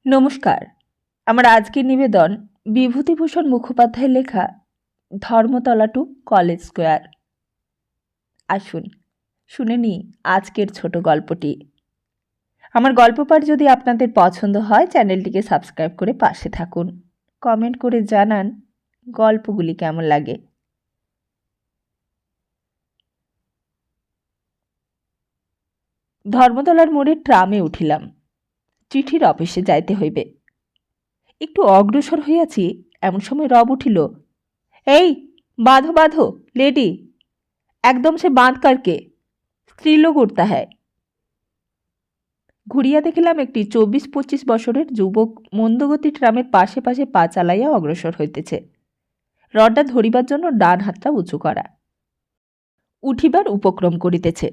নমস্কার। আমার আজকের নিবেদন বিভূতিভূষণ মুখোপাধ্যায়ের লেখা ধর্মতলা টু কলেজ স্কোয়ার। আসুন শুনে নিই আজকের ছোট গল্পটি। আমার গল্প পাঠ যদি আপনাদের পছন্দ হয় চ্যানেলটিকে সাবস্ক্রাইব করে পাশে থাকুন। কমেন্ট করে জানান গল্পগুলি কেমন লাগে। ধর্মতলার মোড়ে ট্রামে উঠিলাম। চিঠির অফিসে যাইতে হইবে। একটু অগ্রসর হইয়াছি, এমন সময় রব উঠিল। এই বাঁধো বাঁধো লেডি, একদম সে বাঁধ করকে, স্ত্রীলোক উঠতা হ্যায়। ঘুরিয়া দেখিলাম একটি 24-25 বছরের যুবক মন্দগতি ট্রামের পাশে পাশে পা চালাইয়া অগ্রসর হইতেছে। রডটা ধরিবার জন্য ডান হাতটা উঁচু করা। উঠিবার উপক্রম করিতেছে,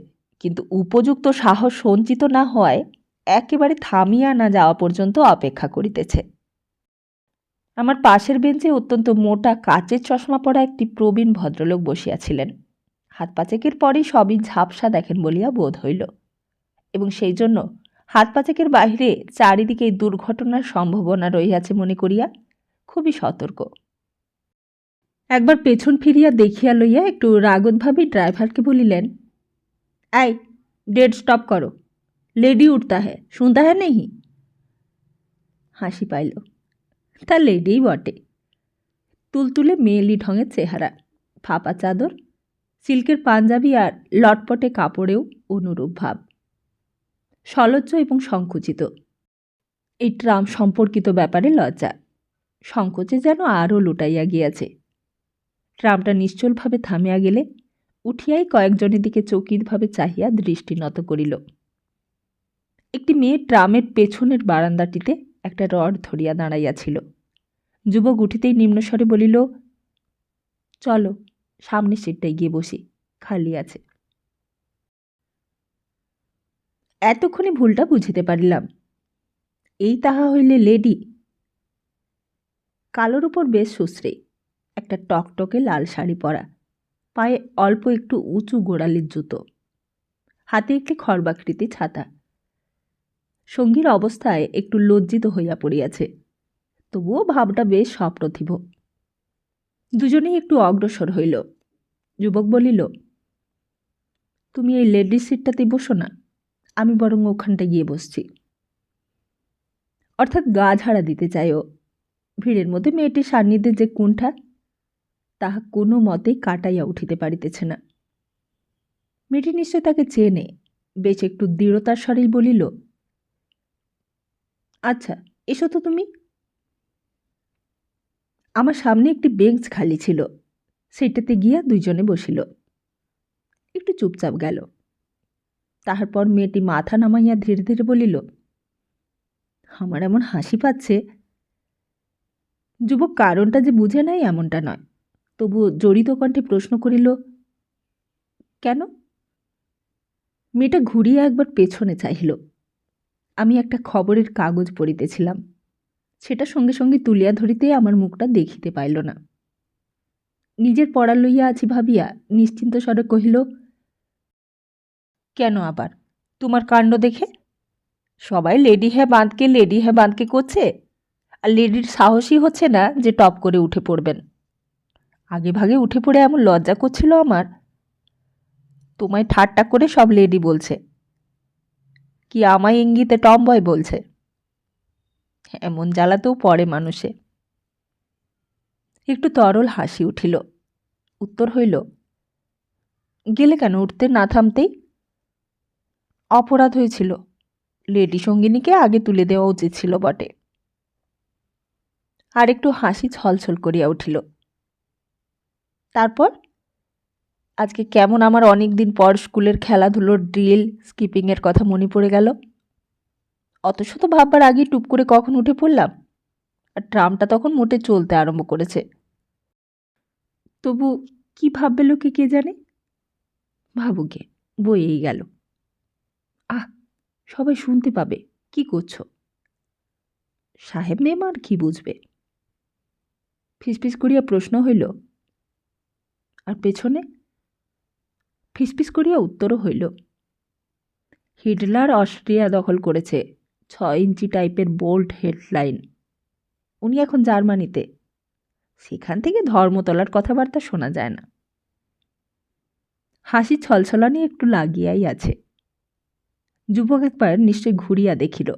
কিন্তু উপযুক্ত সাহস সঞ্চিত না হওয়ায় একেবারে থামিয়া না যাওয়া পর্যন্ত অপেক্ষা করিতেছে। আমার পাশের বেঞ্চে অত্যন্ত মোটা কাচের চশমা পরা একটি প্রবীণ ভদ্রলোক বসিয়াছিলেন। হাত পাচেকের পরেই সবই ঝাপসা দেখেন বলিয়া বোধ হইল, এবং সেই জন্য হাত পাচেকের বাহিরে চারিদিকে এই দুর্ঘটনার সম্ভাবনা রহিয়াছে মনে করিয়া খুবই সতর্ক। একবার পেছন ফিরিয়া দেখিয়া লইয়া একটু রাগতভাবে ড্রাইভারকে বলিলেন, এই ডেড স্টপ করো, লেডি উঠতা হ্যাঁ, শুনতা হ্যাঁ নেই। হাসি পাইল। তা লেডিই বটে। তুলতুলে মেয়েলি ঢঙের চেহারা, ফাঁপা চাদর, সিল্কের পাঞ্জাবি আর লটপটে কাপড়েও অনুরূপ ভাব, সলজ্জ এবং সংকুচিত। এই ট্রাম সম্পর্কিত ব্যাপারে লজ্জা, সংকোচে যেন আরও লুটাইয়া গিয়াছে। ট্রামটা নিশ্চলভাবে থামিয়া গেলে উঠিয়াই কয়েকজনের দিকে চকিতভাবে চাহিয়া দৃষ্টি নত করিল। একটি মেয়ে ট্রামের পেছনের বারান্দাটিতে একটা রড ধরিয়া দাঁড়াইয়াছিল। যুবক উঠিতেই নিম্নস্বরে বলিল, চলো সামনের সিটটায় গিয়ে বসি, খালি আছে। এতক্ষণে ভুলটা বুঝিতে পারিলাম। এই তাহা হইলে লেডি। কালোর উপর বেশ সুশ্রী, একটা টকটকে লাল শাড়ি পরা, পায়ে অল্প একটু উঁচু গোড়ালির জুতো, হাতে একটি খর্বাকৃতি ছাতা। সঙ্গীর অবস্থায় একটু লজ্জিত হইয়া পড়িয়াছে, তবুও ভাবটা বেশ সপ্রতিভ। দুজনেই একটু অগ্রসর হইল। যুবক বলিল, তুমি এই লেডির সিটটাতে বসো না, আমি বরং ওখানটা গিয়ে বসছি। অর্থাৎ গা ঝাড়া দিতে চাই ও। ভিড়ের মধ্যে মেয়েটির সান্নিধ্যে যে কুণ্ঠা, তাহা কোনো মতেই কাটাইয়া উঠিতে পারিতেছে না। মেয়েটি নিশ্চয় তাকে চেনে। বেশ একটু দৃঢ়তার স্বরেই বলিল, আচ্ছা এসো তো তুমি। আমার সামনে একটি বেঞ্চ খালি ছিল, সেইটাতে গিয়া দুইজনে বসিল। একটু চুপচাপ গেল। তাহার পর মেয়েটি মাথা নামাইয়া ধীরে ধীরে বলিল, আমার এমন হাসি পাচ্ছে। যুবক কারণটা যে বুঝে নাই এমনটা নয়, তবু জড়িত কণ্ঠে প্রশ্ন করিল, কেন? মেয়েটা ঘুরিয়া একবার পেছনে চাহিল। আমি একটা খবরের কাগজ পড়িতেছিলাম, সেটা সঙ্গে সঙ্গে তুলিয়া ধরিতে আমার মুখটা দেখিতে পাইল না। নিজের পড়া লইয়া আছি ভাবিয়া নিশ্চিন্ত স্বরে কহিল, কেন আবার? তোমার কাণ্ড দেখে সবাই লেডি হ্যাঁ বাঁধকে করছে, আর লেডির সাহসই হচ্ছে না যে টপ করে উঠে পড়বেন। আগে ভাগে উঠে পড়ে এমন লজ্জা করছিল আমার। তোমায় ঠাট্টা করে সব লেডি বলছে, কি আমায় ইঙ্গিতে টম বয় বলছে। এমন জ্বালাতেও পড়ে মানুষে। একটু তরল হাসি উঠিল। উত্তর হইল, গেলে কেন উঠতে না থামতেই? অপরাধ হয়েছিল, লেডি সঙ্গিনীকে আগে তুলে দেওয়া উচিত ছিল বটে। আর একটু হাসি ছলছল করিয়া উঠিল। তারপর আজকে কেমন আমার অনেক দিন পর স্কুলের খেলাধুলোর ড্রিল স্কিপিংয়ের কথা মনে পড়ে গেল। অত শত ভাববার আগেই টুপ করে কখন উঠে পড়লাম, আর ট্রামটা তখন মোটে চলতে আরম্ভ করেছে। তবু কি ভাববে লোকে কে জানে। ভাবুকে, বইয়েই গেল। আহ, সবাই শুনতে পাবে, কি করছো? সাহেব মেমার কি বুঝবে? ফিসফিস করিয়া প্রশ্ন হইল, আর পেছনে? ফিসফিস করিয়া উত্তরও হইল, হিটলার অস্ট্রিয়া দখল করেছে, 6 ইঞ্চি টাইপের বোল্ড হেডলাইন। উনি এখন জার্মানিতে। সেখান থেকে ধর্মতলার কথাবার্তা শোনা যায় না। হাসি ছলছলানি একটু লাগিয়াই আছে। যুবক একবার নিশ্চয় ঘুরিয়া দেখিল।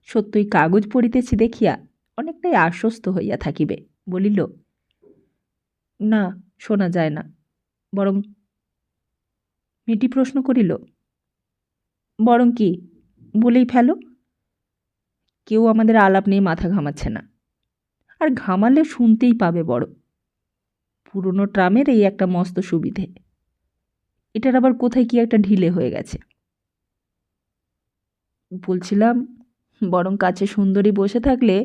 সত্যই কাগজ পড়িতেছি দেখিয়া অনেকটাই আশ্বস্ত হইয়া থাকিবে। বলিল, না, শোনা যায় না, বরং। মেয়েটি প্রশ্ন করিল, বরং কি? বলেই ফেলো। কেউ আমাদের আলাপ নিয়ে মাথা ঘামাচ্ছে না, আর ঘামালে শুনতেই পাবে বড়। পুরনো ট্রামের এই একটা মস্ত সুবিধে, এটার আবার কোথায় কি একটা ঢিলে হয়ে গেছে। বলছিলাম, বরং কাছে সুন্দরী বসে থাকলে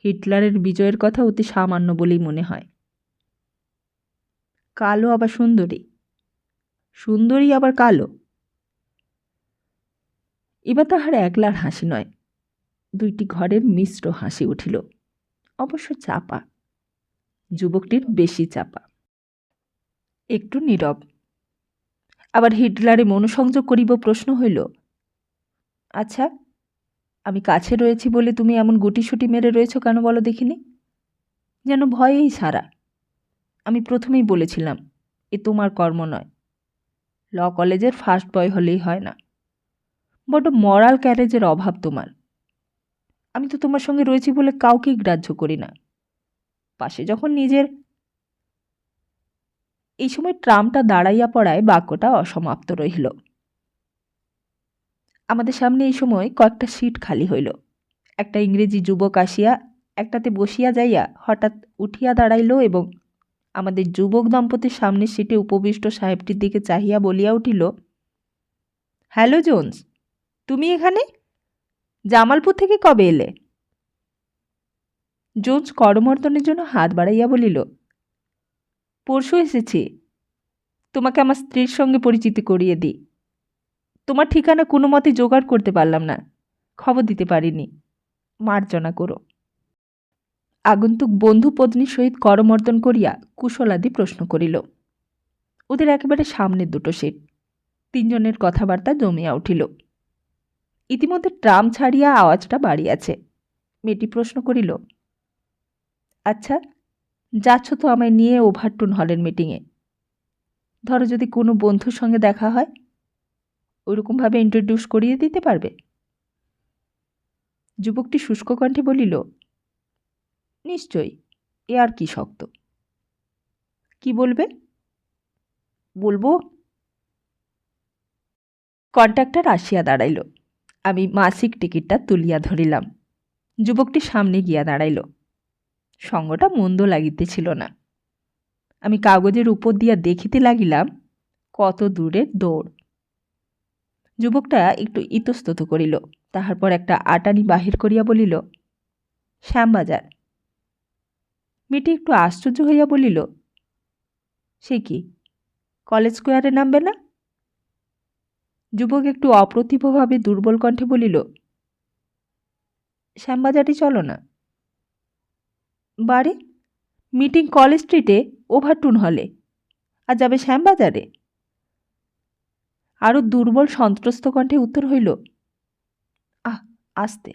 হিটলারের বিজয়ের কথা অতি সামান্য বলেই মনে হয়। কালো আবার সুন্দরী, সুন্দরী আবার কালো। এবার তাহার একলার হাসি নয়, 2টি ঘরের মিশ্র হাসি উঠিল, অবশ্য চাপা। যুবকটির বেশি চাপা। একটু নীরব। আবার হিটলারে মনোসংযোগ করিব প্রশ্ন হইল, আচ্ছা, আমি কাছে রয়েছি বলে তুমি এমন গুটিসুটি মেরে রয়েছ কেন বলো দেখিনি? যেন ভয়েই সারা। আমি প্রথমেই বলেছিলাম, এ তোমার কর্ম নয়। ল কলেজের ফার্স্ট বয় হলেই হয় না। বড় মরাল ক্যারেজের অভাব তোমার। আমি তো তোমার সঙ্গে রয়েছি বলে কাউকেই গ্রাহ্য করি না। পাশে যখন নিজের। এই সময় ট্রামটা দাঁড়াইয়া পড়ায় বাক্যটা অসমাপ্ত রহিল। আমাদের সামনে এই সময় কয়েকটা সিট খালি হইল। একটা ইংরেজি যুবক আসিয়া একটাতে বসিয়া যাইয়া হঠাৎ উঠিয়া দাঁড়াইল এবং আমাদের যুবক দম্পতির সামনের সিটে উপবিষ্ট সাহেবটির দিকে চাহিয়া বলিয়া উঠিল, হ্যালো জোন্স, তুমি এখানে? জামালপুর থেকে কবে এলে? জোন্স করমর্দনের জন্য হাত বাড়াইয়া বলিল, পরশু এসেছি। তোমাকে আমার স্ত্রীর সঙ্গে পরিচিতি করিয়ে দিই। তোমার ঠিকানা কোনো মতে জোগাড় করতে পারলাম না, খবর দিতে পারিনি, মার্জনা করো। আগন্তুক বন্ধু পত্নীর সহিত করমর্দন করিয়া কুশলাদি প্রশ্ন করিল। ওদের একেবারে সামনের 2টো সিট। 3 জনের কথাবার্তা জমিয়া উঠিল। ইতিমধ্যে ট্রাম ছাড়িয়া আওয়াজটা বাড়িয়াছে। মেয়েটি প্রশ্ন করিল, আচ্ছা, যাচ্ছ তো আমায় নিয়ে ওভারটুন হলের মিটিংয়ে। ধরো যদি কোনো বন্ধুর সঙ্গে দেখা হয়, ওইরকমভাবে ইন্ট্রোডিউস করিয়ে দিতে পারবে? যুবকটি শুষ্ক কণ্ঠে বলিল, নিশ্চয়ই, এ আর কি শক্ত। কি বলবে? বলবো। কন্ট্রাক্টর আসিয়া দাঁড়াইল। আমি মাসিক টিকিটটা তুলিয়া ধরিলাম। যুবকটি সামনে গিয়া দাঁড়াইল। সঙ্গটা মন্দ লাগিতেছিল না। আমি কাগজের উপর দিয়া দেখিতে লাগিলাম কত দূরের দৌড়। যুবকটা একটু ইতস্তত করিল, তাহার পর একটা আটানি বাহির করিয়া বলিল, শ্যামবাজার। মেয়েটি একটু আশ্চর্য হইয়া বলিল, সে কি, কলেজ স্কোয়ারে নামবে না? যুবক একটু অপ্রতিভভাবে দুর্বল কণ্ঠে বলিল, শ্যামবাজারই চলো না। বারে, মিটিং কলেজ স্ট্রিটে ওভারটুন হলে, আর যাবে শ্যামবাজারে? আরও দুর্বল সন্ত্রস্ত কণ্ঠে উত্তর হইল, আহ, আস্তে।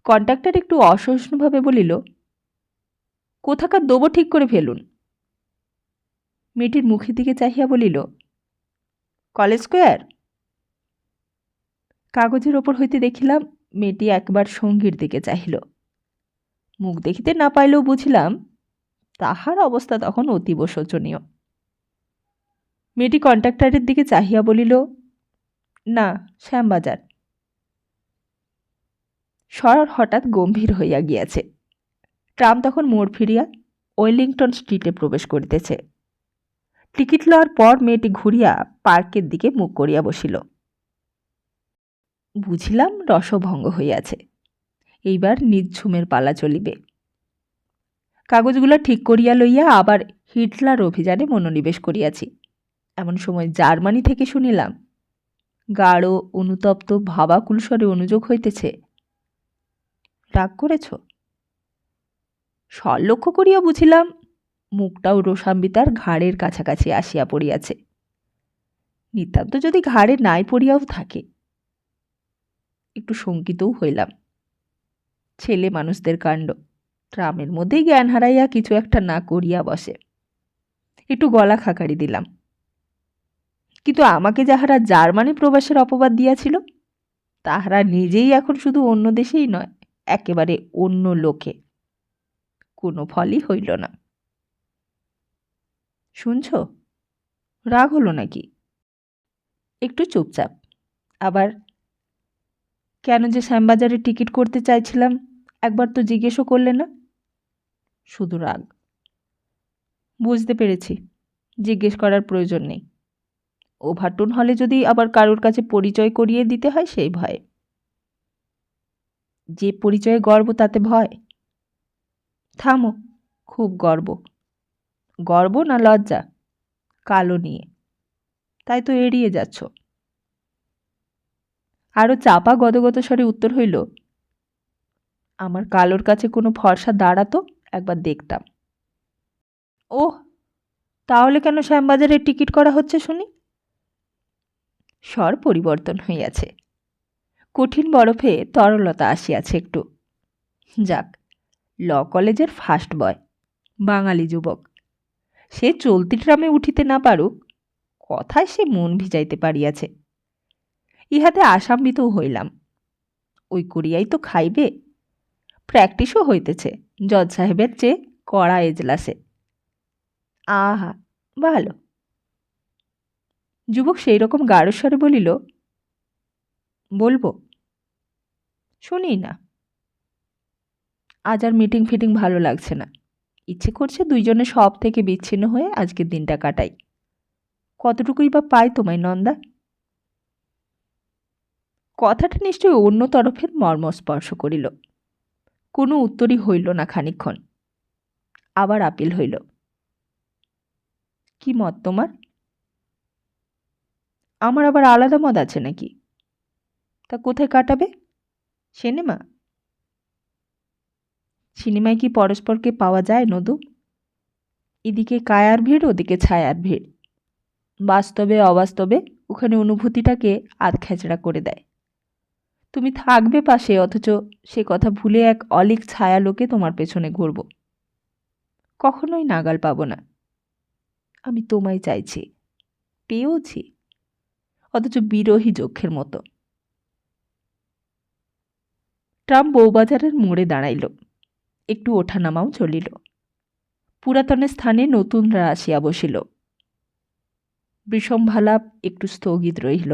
কন্ট্রাক্টর একটু অসহিষ্ণুভাবে বলিল, কোথাকার দেবো ঠিক করে ফেলুন। মেয়েটির মুখের দিকে চাহিয়া বলিল, কলেজ স্কোয়ার। কাগজের ওপর হইতে দেখিলাম মেয়েটি একবার সঙ্গীর দিকে চাহিল। মুখ দেখিতে না পাইলেও বুঝিলাম তাহার অবস্থা তখন অতীব শোচনীয়। মেয়েটি কন্ট্রাক্টরের দিকে চাহিয়া বলিল, না, শ্যামবাজার। স্বর হঠাৎ গম্ভীর হইয়া গিয়াছে। ট্রাম তখন মোড় ফিরিয়া ওয়েলিংটন স্ট্রিটে প্রবেশ করিতেছে। টিকিট লওয়ার পর মেয়েটি ঘুরিয়া পার্কের দিকে মুখ করিয়া বসিল। বুঝিলাম রসভঙ্গ হইয়াছে। এইবার নিঝুমের পালা চলিবে। কাগজগুলো ঠিক করিয়া লইয়া আবার হিটলার অভিযানে মনোনিবেশ করিয়াছি। এমন সময় জার্মানি থেকে শুনিলাম গাঢ় অনুতপ্ত ভাবাকুল স্বরে অনুযোগ হইতেছে, রাগ করেছ? স্বর লক্ষ্য করিয়া বুঝিলাম মুখটাও রোসাম্বিতার ঘাড়ের কাছাকাছি আসিয়া পড়িয়াছে। নিতান্ত যদি ঘাড়ে নাই পড়িয়াও থাকে। একটু শঙ্কিতও হইলাম। ছেলে মানুষদের কাণ্ড, ট্রামের মধ্যেই জ্ঞান হারাইয়া কিছু একটা না করিয়া বসে। একটু গলা খাকারি দিলাম। কিন্তু আমাকে যাহারা জার্মানি প্রবাসের অপবাদ দিয়াছিল, তাহারা নিজেই এখন শুধু অন্য দেশেই নয়, একেবারে অন্য লোকে। কোনো ফলই হইল না। শুনছ, রাগ হলো নাকি? একটু চুপচাপ। আবার কেন যে শ্যামবাজারে টিকিট করতে চাইছিলাম একবার তো জিজ্ঞেসও করলে না। শুধু রাগ। বুঝতে পেরেছি, জিজ্ঞেস করার প্রয়োজন নেই। ওভারটুন হলে যদি আবার কারোর কাছে পরিচয় করিয়ে দিতে হয় সেই ভয়ে। যে পরিচয়ে গর্ব তাতে ভয়? থামো, খুব গর্ব। গর্ব না লজ্জা? কালো নিয়ে। তাই তো এড়িয়ে যাচ্ছ। আরও চাপা গদগদ স্বরে উত্তর হইল, আমার কালোর কাছে কোনো ফর্সা দাঁড়াতো, একবার দেখতাম। ওহ, তাহলে কেন শ্যামবাজারের টিকিট করা হচ্ছে শুনি? স্বর পরিবর্তন হইয়াছে। কঠিন বরফে তরলতা আসিয়াছে একটু। যাক, ল কলেজের ফার্স্ট বয়, বাঙালি যুবক, সে চলতি ট্রামে উঠিতে না পারুক, কথায় সে মন ভিজাইতে পারিয়াছে। ইহাতে আশান্বিত হইলাম। ওই করিয়াই তো খাইবে। প্র্যাকটিসও হইতেছে জজ সাহেবের চেয়ে কড়া এজলাসে। আহা, ভালো। যুবক সেই রকম গাঢ়স্বরে বলিল, বলবো? শুনি না। আজ আর মিটিং ফিটিং ভালো লাগছে না। ইচ্ছে করছে দুইজনে সব থেকে বিচ্ছিন্ন হয়ে আজকের দিনটা কাটাই। কতটুকুই বা পাই তোমায় নন্দা? কথাটা নিশ্চয়ই অন্য তরফের মর্মস্পর্শ করিল। কোনো উত্তরই হইল না খানিক্ষণ। আবার আপিল হইল, কি মত তোমার? আমার আবার আলাদা মত আছে নাকি? তা কোথায় কাটাবে? সিনেমা? সিনেমায় কি পরস্পরকে পাওয়া যায় নদু? এদিকে কায়ার ভিড়, ওদিকে ছায়ার ভিড়। বাস্তবে অবাস্তবে ওখানে অনুভূতিটাকে আধখ্যাচড়া করে দেয়। তুমি থাকবে পাশে, অথচ সে কথা ভুলে এক অলিক ছায়ালোকে তোমার পেছনে ঘুরব। কখনোই নাগাল পাব না। আমি তোমায় চাইছি, পেয়েওছি, অথচ বিরহী যক্ষের মতো। ট্রাম বউবাজারের মোড়ে দাঁড়াইল। একটু ওঠানামাও চলিল। পুরাতনের স্থানে নতুনরা আসিয়া বসিল। বিষমভালাপ একটু স্থগিত রহিল।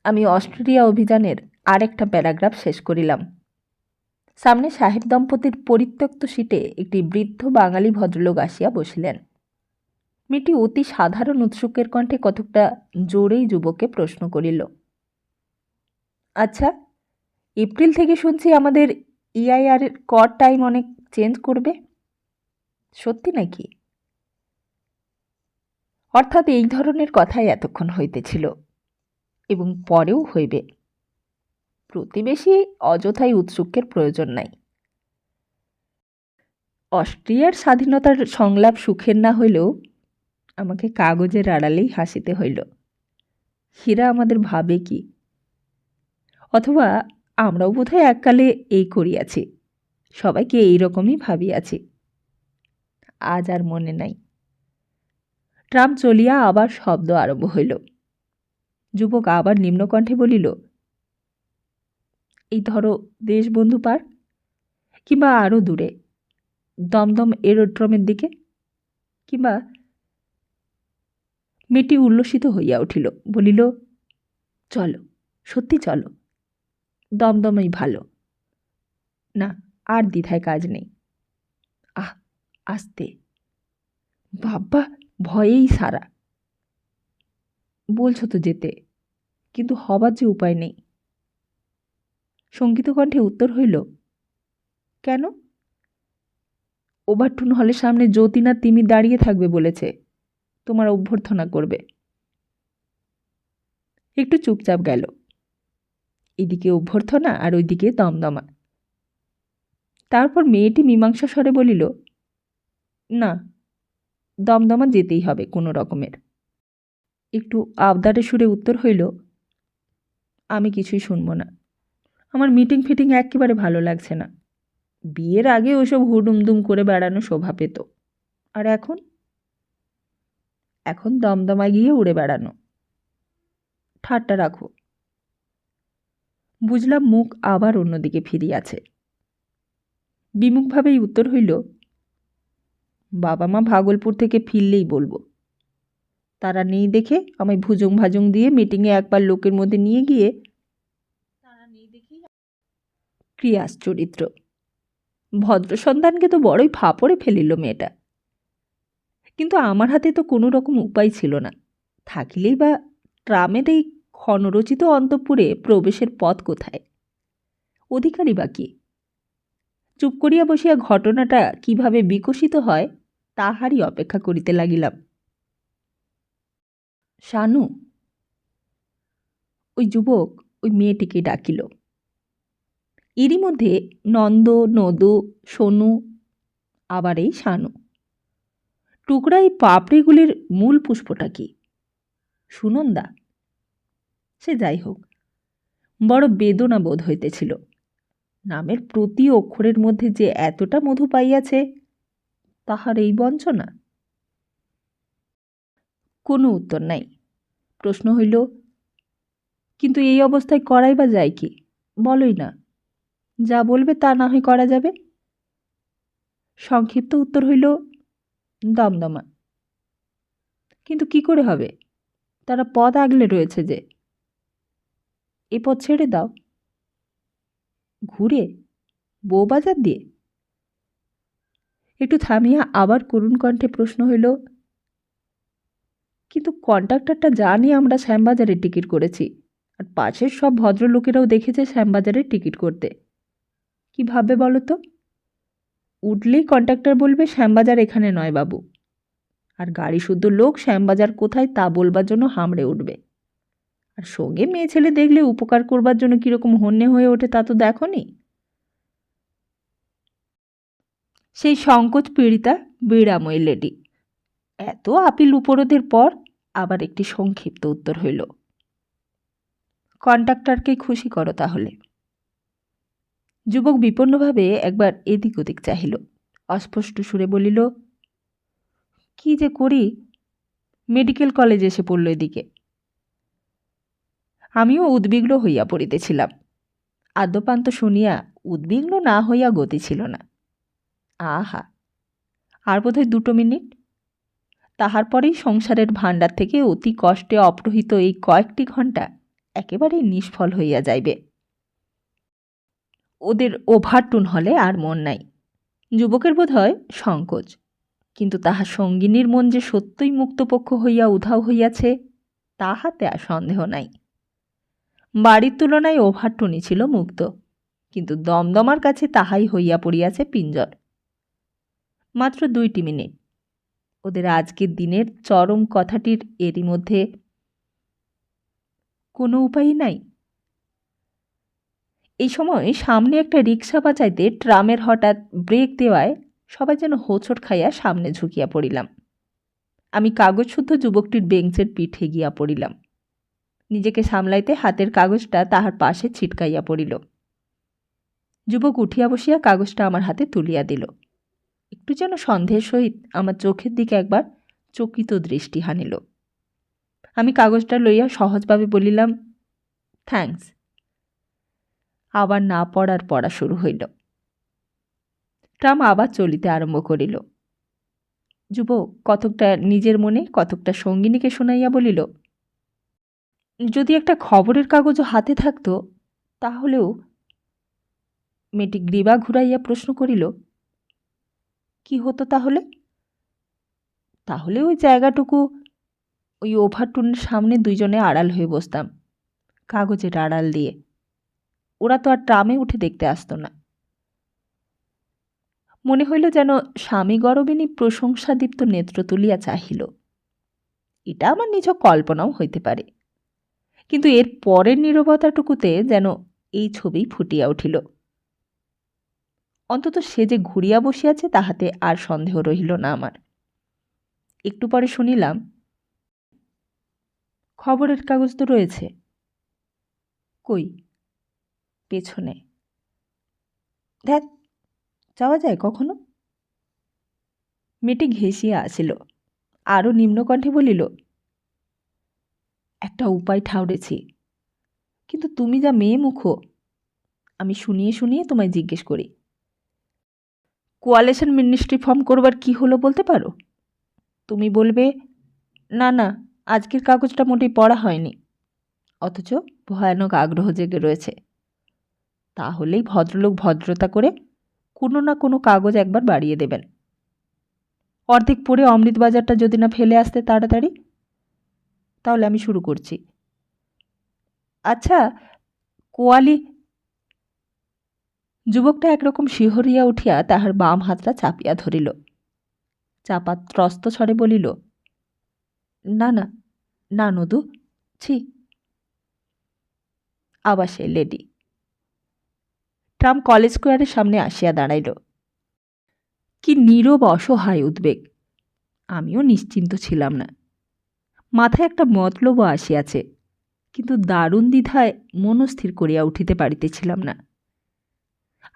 আমি অস্ট্রেলিয়া অভিযানের আরেকটা প্যারাগ্রাফ শেষ করিলাম। সামনে সাহেব দম্পতির পরিত্যক্ত সিটে একটি বৃদ্ধ বাঙালি ভদ্রলোক আসিয়া বসিলেন। মেয়েটি অতি সাধারণ উৎসুকের কণ্ঠে কতকটা জোরেই যুবককে প্রশ্ন করিল, আচ্ছা, এপ্রিল থেকে শুনছি আমাদের ইআইআর এর কর টাইম অনেক চেঞ্জ করবে, সত্যি নাকি? অর্থাৎ এই ধরনের কথাই এতক্ষণ হইতেছিল এবং পরেও হইবে। প্রতিবেশী অযথাই উৎসুকের প্রয়োজন নাই। অস্ট্রিয়ার স্বাধীনতার সংলাপ সুখের না হইলেও আমাকে কাগজের আড়ালেই হাসিতে হইল। হীরা আমাদের ভাবে কি? অথবা আমরাও বোধহয় এককালে এই করিয়াছি, সবাইকে এই রকমই ভাবিয়াছি। আজ আর মনে নাই। ট্রাম চলিয়া আবার শব্দ আরম্ভ হইল। যুবক আবার নিম্নকণ্ঠে বলিল, এই ধরো দেশবন্ধু পার্ক, কিংবা আরও দূরে দমদম এরোড্রোমের দিকে, কিংবা। মেয়েটি উল্লসিত হইয়া উঠিল, বলিল, চলো, সত্যি চলো, দমদমই ভালো। না, আর দ্বিধায় কাজ নেই। আহ, আস্তে, বাবা, ভয়েই সারা। বলছো তো যেতে, কিন্তু হবার যে উপায় নেই। শঙ্কিত কণ্ঠে উত্তর হইল, কেন? ওভারটুন হলের সামনে যতীন আর তিমি দাঁড়িয়ে থাকবে বলেছে, তোমার অভ্যর্থনা করবে। একটু চুপচাপ গেল। এদিকে অভ্যর্থনা আর ওইদিকে দমদমা। তারপর মেয়েটি মীমাংসা স্বরে বলিল, না, দমদমা যেতেই হবে কোনো রকমের। একটু আবদারে সুরে উত্তর হইল, আমি কিছুই শুনব না। আমার মিটিং ফিটিং একেবারে ভালো লাগছে না। বিয়ের আগে ওসব হুডুমদুম করে বেড়ানো শোভা পেত, আর এখন এখন দমদমা গিয়ে উড়ে বেড়ানো। ঠাট্টা রাখো। বুঝলাম মুখ আবার অন্যদিকে ফিরিয়াছে। বিমুখভাবেই উত্তর হইল, বাবা মা ভাগলপুর থেকে ফিরলেই বলবো। তারা নেই দেখে আমায় ভুজুং ভাজুং দিয়ে মিটিংয়ে একবার লোকের মধ্যে নিয়ে গিয়ে ক্রিয়াস চরিত্র। ভদ্র সন্তানকে তো বড়ই ফাপড়ে ফেলিল মেয়েটা। কিন্তু আমার হাতে তো কোনো রকম উপায় ছিল না। থাকিলেই বা ট্রামের এই ক্ষণরচিত অন্তঃপুরে প্রবেশের পথ কোথায়? অধিকারী বা কি? চুপ করিয়া বসিয়া ঘটনাটা কিভাবে বিকশিত হয় তাহারই অপেক্ষা করিতে লাগিলাম। শানু, ওই যুবক ওই মেয়েটিকে ডাকিল। এরই মধ্যে নন্দ, নদু, সোনু, আবার এই শানু। টুকরা এই পাপড়িগুলির মূল পুষ্পটা কি? সুনন্দা? সে যাই হোক, বড় বেদনা বোধ হইতেছিল। নামের প্রতি অক্ষরের মধ্যে যে এতটা মধু পাইয়াছে, তাহার এই বঞ্চনা। কোনো উত্তর নাই। প্রশ্ন হইল, কিন্তু এই অবস্থায় করাই বা যায় কি? বলোই না। যা বলবে তা না হয় করা যাবে। সংক্ষিপ্ত উত্তর হইল, দমদমা। কিন্তু কি করে হবে? তারা পথ আগলে রয়েছে যে। এ পথ ছেড়ে দাও। ঘুরে? বউবাজার দিয়ে? একটু থামিয়া আবার করুণ কণ্ঠে প্রশ্ন হইল, কিন্তু কন্ট্রাক্টরটা জানি আমরা শ্যামবাজারের টিকিট করেছি, আর পাশের সব ভদ্রলোকেরাও দেখেছে শ্যামবাজারের টিকিট করতে। কি ভাববে বলো তো? উঠলেই কন্ট্রাক্টর বলবে শ্যামবাজার এখানে নয় বাবু, আর গাড়ি শুদ্ধ লোক শ্যামবাজার কোথায় তা বলবার জন্য হামড়ে উঠবে। আর সঙ্গে মেয়ে ছেলে দেখলে উপকার করবার জন্য কিরকম হন্যে হয়ে ওঠে তা তো দেখনি। সেই সংকোচ পীড়িতা বীরাময়ী লেডি। এত আপিল উপরোধের পর আবার একটি সংক্ষিপ্ত উত্তর হইল, কন্ট্রাক্টরকে খুশি করো তাহলে। যুবক বিপন্নভাবে একবার এদিক ওদিক চাহিল, অস্পষ্ট সুরে বলিল, কি যে করি? মেডিকেল কলেজ এসে পড়ল এদিকে। আমিও উদ্বিগ্ন হইয়া পড়িতেছিলাম। আদ্যপান্ত শুনিয়া উদ্বিগ্ন না হইয়া গতি ছিল না। আহা, আর বোধহয় 2 মিনিট। তাহার পরেই সংসারের ভাণ্ডার থেকে অতি কষ্টে অপহৃত এই কয়েকটি ঘণ্টা একেবারেই নিষ্ফল হইয়া যাইবে। ওদের ওভারটুন হলে আর মন নাই। যুবকের বোধ হয় সংকোচ, কিন্তু তাহার সঙ্গিনীর মন যে সত্যই মুক্তপক্ষ হইয়া উধাও হইয়াছে, তাহাতে আর সন্দেহ নাই। বাড়ির তুলনায় ওভারটুনই ছিল মুক্ত, কিন্তু দমদমার কাছে তাহাই হইয়া পড়িয়াছে পিঞ্জর। মাত্র 2টি মিনিট। ওদের আজকের দিনের চরম কথাটির এরই মধ্যে কোনো উপায়ই নাই। এই সময় সামনে একটা রিক্সা বাঁচাইতে ট্রামের হঠাৎ ব্রেক দেওয়ায় সবাই যেন হোঁচট খাইয়া সামনে ঝুঁকিয়া পড়িলাম। আমি কাগজ শুদ্ধ যুবকটির বেঞ্চের পিঠে গিয়া পড়িলাম। নিজেকে সামলাইতে হাতের কাগজটা তাহার পাশে ছিটকাইয়া পড়িল। যুবক উঠিয়া বসিয়া কাগজটা আমার হাতে তুলিয়া দিল। একটু যেন সন্দেহের সহিত আমার চোখের দিকে একবার চকিত দৃষ্টি হানিল। আমি কাগজটা লইয়া সহজভাবে বলিলাম, থ্যাঙ্কস। আবার না পড়ার পড়া শুরু হইল। ট্রাম আবার চলিতে আরম্ভ করিল। যুবক কতকটা নিজের মনে কতকটা সঙ্গিনীকে শুনাইয়া বলিল, যদি একটা খবরের কাগজও হাতে থাকত তাহলেও। মেয়েটি গ্রীবা ঘুরাইয়া প্রশ্ন করিল, কি হতো তাহলে? তাহলে ওই জায়গাটুকু, ওই ওভারটুনের সামনে দুইজনে আড়াল হয়ে বসতাম, কাগজের আড়াল দিয়ে। ওরা তো আর ট্রামে উঠে দেখতে আসতো না। মনে হইল যেন স্বামী গরবিনী প্রশংসাদীপ্ত নেত্র তুলিয়া চাহিল। এটা আমার নিজ কল্পনাও হইতে পারে, কিন্তু এর পরের নীরবতাটুকুতে যেন এই ছবি ফুটিয়া উঠিল। অন্তত সে যে ঘুরিয়া বসিয়াছে তাহাতে আর সন্দেহ রহিল না আমার। একটু পরে শুনিলাম, খবরের কাগজ তো রয়েছে। কই? পেছনে। দেখ, যাওয়া যায় কখনো? মেয়েটি ঘেঁষিয়া আসিল, আরও নিম্নকণ্ঠে বলিল, একটা উপায় ঠাউরেছি, কিন্তু তুমি যা মেয়ে মুখো, আমি শুনিয়ে শুনিয়ে তোমায় জিজ্ঞেস করি, কোয়ালেশন মিনিস্ট্রি ফর্ম করবার কি হলো বলতে পারো? তুমি বলবে, না না, আজকের কাগজটা মোটেই পড়া হয়নি, অথচ ভয়ানক আগ্রহ জেগে রয়েছে। তাহলেই ভদ্রলোক ভদ্রতা করে কোনো না কোনো কাগজ একবার বাড়িয়ে দেবেন। অর্ধেক পড়ে অমৃত বাজারটা যদি না ফেলে আসতে তাড়াতাড়ি। তাহলে আমি শুরু করছি। আচ্ছা, কোয়ালি। যুবকটা একরকম শিহরিয়া উঠিয়া তাহার বাম হাতটা চাপিয়া ধরিল, চাপা ত্রস্ত স্বরে বলিল, না না না নদু, ছি। আবার সে লেডি। ট্রাম কলেজ স্কোয়ারের সামনে আসিয়া দাঁড়াইল। কি নীরব অসহায় উদ্বেগ! আমিও নিশ্চিন্ত ছিলাম না। মাথায় একটা মতলবও আসিয়াছে, কিন্তু দারুণ দ্বিধায় মনস্থির করিয়া উঠিতে পারিতেছিলাম না।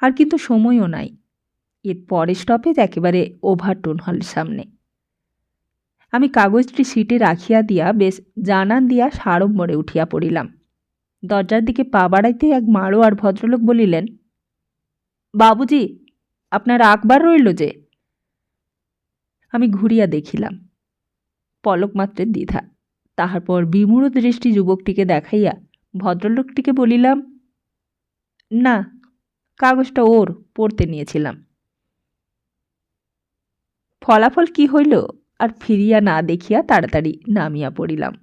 আর কিন্তু সময়ও নাই। এর পরের স্টপেজ একেবারে ওভারটোন হলের সামনে। আমি কাগজটি সিটে রাখিয়া দিয়া বেশ জানান দিয়া সাড়ম্বরে উঠিয়া পড়িলাম। দরজার দিকে পা বাড়াইতে এক মাড়োয়ার ভদ্রলোক বলিলেন, বাবুজি, আপনার আকবার রইল যে। আমি ঘুরিয়া দেখিলাম, পলক মাত্রের দ্বিধা। তাহার পর বিমূঢ় দৃষ্টি যুবকটিকে দেখাইয়া ভদ্রলোকটিকে বলিলাম, না, কাগজটা ওর পড়তে নিয়েছিলাম। ফলাফল কি হইল আর ফিরিয়া না দেখিয়া তাড়াতাড়ি নামিয়া পড়িলাম।